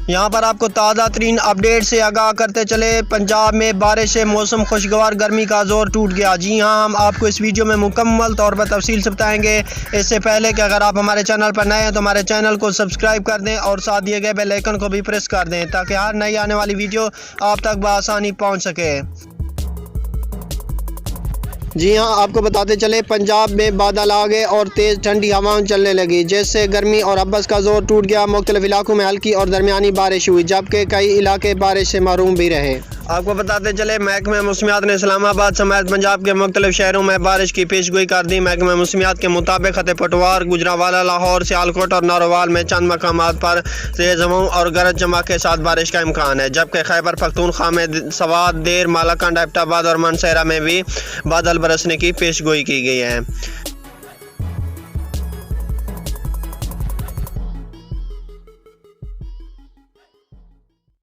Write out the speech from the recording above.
یہاں پر آپ کو تازہ ترین اپڈیٹ سے آگاہ کرتے چلے، پنجاب میں بارش سے موسم خوشگوار، گرمی کا زور ٹوٹ گیا۔ جی ہاں، ہم آپ کو اس ویڈیو میں مکمل طور پر تفصیل سے بتائیں گے۔ اس سے پہلے کہ اگر آپ ہمارے چینل پر نئے ہیں تو ہمارے چینل کو سبسکرائب کر دیں اور ساتھ دیے گئے بیل آئیکن کو بھی پریس کر دیں تاکہ ہر نئی آنے والی ویڈیو آپ تک بآسانی پہنچ سکے۔ جی ہاں، آپ کو بتاتے چلے، پنجاب میں بادل آ گئے اور تیز ٹھنڈی ہوائیں چلنے لگی، جس سے گرمی اور عبس کا زور ٹوٹ گیا۔ مختلف علاقوں میں ہلکی اور درمیانی بارش ہوئی، جبکہ کئی علاقے بارش سے محروم بھی رہے۔ آپ کو بتاتے چلے، محکمہ موسمیات نے اسلام آباد سمیت پنجاب کے مختلف شہروں میں بارش کی پیشگوئی کر دی۔ محکمہ موسمیات کے مطابق خط پٹوار، گوجرانوالہ، لاہور، سیالکوٹ اور ناروال میں چند مقامات پر تیز ہوائیں اور گرج چمک کے ساتھ بارش کا امکان ہے، جبکہ خیبر پختونخوا میں سوات، دیر، مالاکنڈ، ایبٹ آباد اور مانسہرہ میں بھی بادل برسنے کی پیشگوئی کی گئی ہے۔